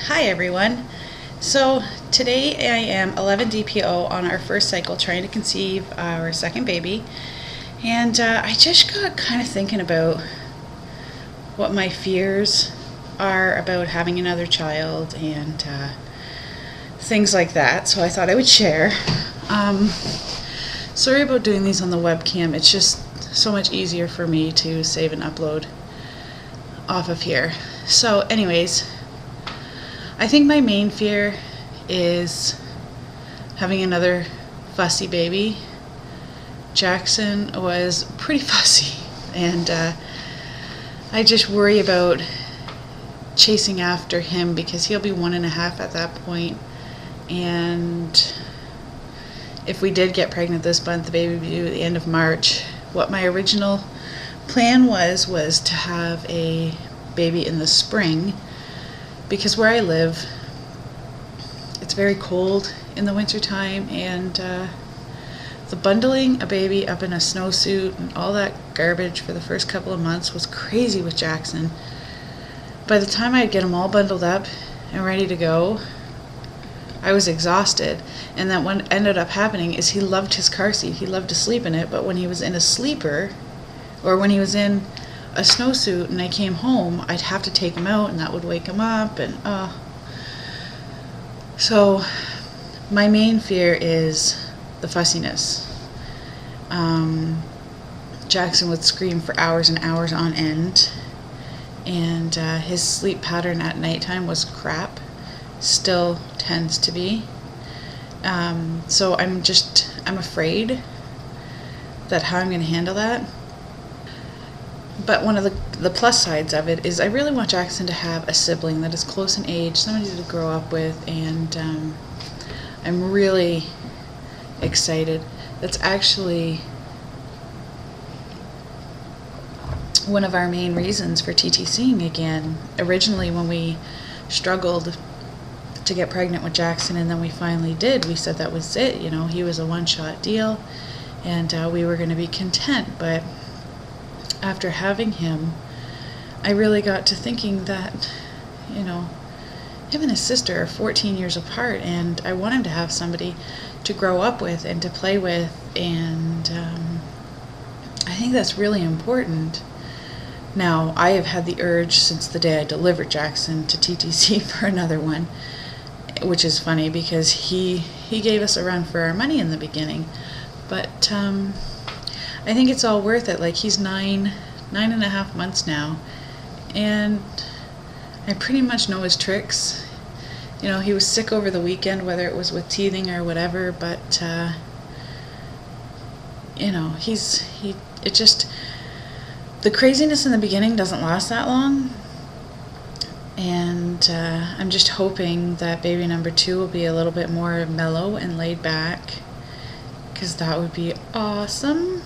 Hi everyone. So today I am 11 DPO on our first cycle trying to conceive our second baby, and I just got kind of thinking about what my fears are about having another child and things like that, so I thought I would share. Sorry about doing these on the webcam. It's just so much easier for me to save and upload off of here. So anyways, I think my main fear is having another fussy baby. Jackson was pretty fussy, and I just worry about chasing after him because he'll be 1.5 at that point, and if we did get pregnant this month, the baby would be due at the end of March. What my original plan was to have a baby in the spring, because where I live, it's very cold in the wintertime, and the bundling a baby up in a snowsuit and all that garbage for the first couple of months was crazy with Jackson. By the time I'd get him all bundled up and ready to go, I was exhausted. And then what ended up happening is he loved his car seat. He loved to sleep in it, but when he was in a sleeper, or when he was in a snowsuit and I came home, I'd have to take him out, and that would wake him up, and so my main fear is the fussiness. Jackson would scream for hours and hours on end, and his sleep pattern at nighttime was crap, still tends to be. So I'm afraid that how I'm going to handle that. But one of the plus sides of it is I really want Jackson to have a sibling that is close in age, somebody to grow up with, and I'm really excited. That's actually one of our main reasons for TTCing again. Originally, when we struggled to get pregnant with Jackson, and then we finally did, we said that was it. You know, he was a one-shot deal, and we were going to be content. But after having him, I really got to thinking that, you know, him and his sister are 14 years apart, and I want him to have somebody to grow up with and to play with, and I think that's really important. Now, I have had the urge since the day I delivered Jackson to TTC for another one, which is funny because he gave us a run for our money in the beginning, but I think it's all worth it. Like, he's 9.5 months now, and I pretty much know his tricks. You know, he was sick over the weekend, whether it was with teething or whatever, but you know, the craziness in the beginning doesn't last that long, and I'm just hoping that baby number 2 will be a little bit more mellow and laid back, because that would be awesome.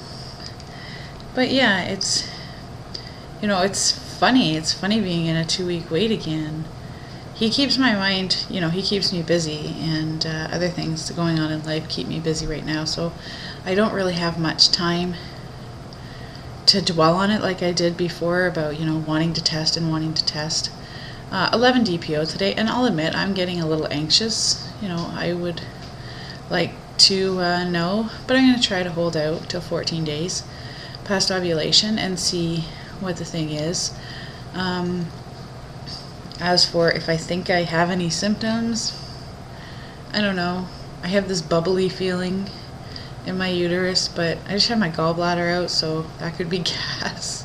But yeah, it's funny. It's funny being in a 2-week wait again. He keeps my mind, you know, he keeps me busy, and other things going on in life keep me busy right now, so I don't really have much time to dwell on it like I did before about, you know, wanting to test and wanting to test. 11 DPO today, and I'll admit I'm getting a little anxious. You know, I would like to know, but I'm going to try to hold out till 14 days past ovulation and see what the thing is. As for if I think I have any symptoms, I don't know. I have this bubbly feeling in my uterus, but I just have my gallbladder out, so that could be gas.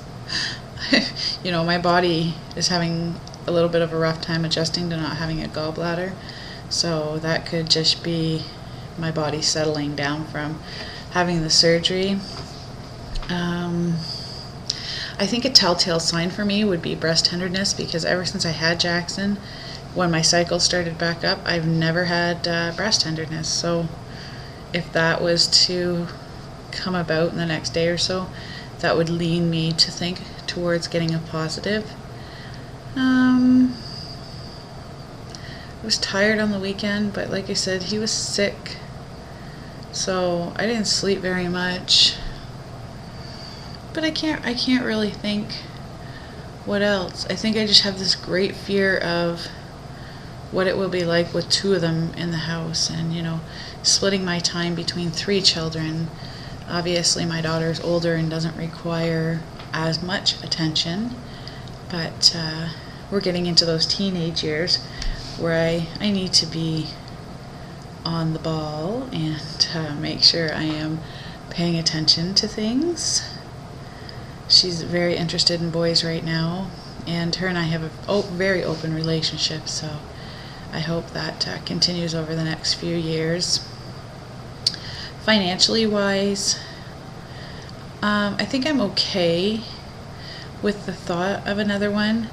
You know, my body is having a little bit of a rough time adjusting to not having a gallbladder, so that could just be my body settling down from having the surgery. I think a telltale sign for me would be breast tenderness, because ever since I had Jackson, when my cycle started back up, I've never had breast tenderness. So if that was to come about in the next day or so, that would lean me to think towards getting a positive. I was tired on the weekend, but like I said, he was sick, so I didn't sleep very much. But I can't really think what else. I think I just have this great fear of what it will be like with 2 of them in the house, and splitting my time between 3 children. Obviously my daughter's older and doesn't require as much attention, but we're getting into those teenage years where I need to be on the ball and make sure I am paying attention to things. She's very interested in boys right now, and her and I have a very open relationship, so I hope that continues over the next few years. Financially wise, I think I'm okay with the thought of another one.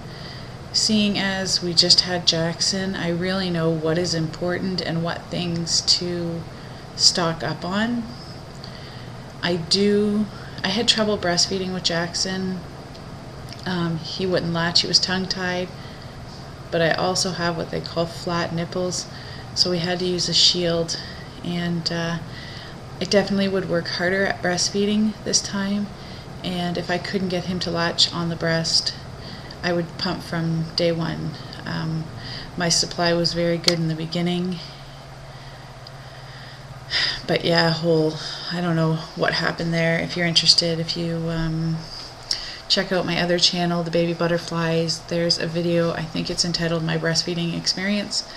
Seeing as we just had Jackson, I really know what is important and what things to stock up on. I had trouble breastfeeding with Jackson. He wouldn't latch, he was tongue-tied, but I also have what they call flat nipples, so we had to use a shield, and it definitely would work harder at breastfeeding this time, and if I couldn't get him to latch on the breast, I would pump from day one. My supply was very good in the beginning, but yeah, I don't know what happened there. If you're interested, if you check out my other channel, The Baby Butterflies, there's a video, I think it's entitled My Breastfeeding Experience,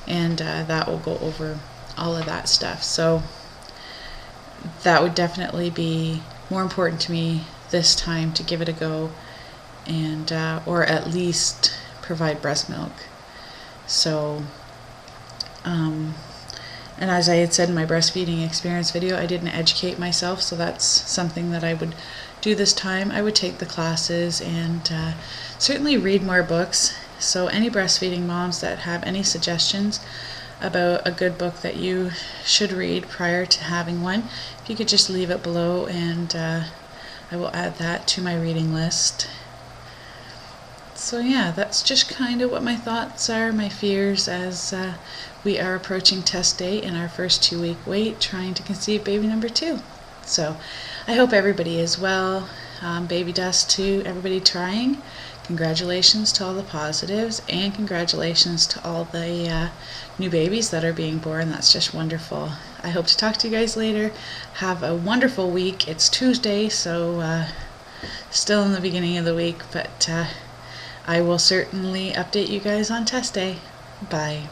and that will go over all of that stuff. So that would definitely be more important to me this time, to give it a go, and or at least provide breast milk. So and as I had said in my breastfeeding experience video, I didn't educate myself, so that's something that I would do this time. I would take the classes and certainly read more books. So any breastfeeding moms that have any suggestions about a good book that you should read prior to having one, if you could just leave it below, and I will add that to my reading list. So yeah, that's just kind of what my thoughts are, my fears, as we are approaching test day in our first 2-week wait, trying to conceive baby number 2. So I hope everybody is well. Baby dust to everybody trying. Congratulations to all the positives, and congratulations to all the new babies that are being born. That's just wonderful. I hope to talk to you guys later. Have a wonderful week. It's Tuesday, so still in the beginning of the week, but I will certainly update you guys on test day. Bye.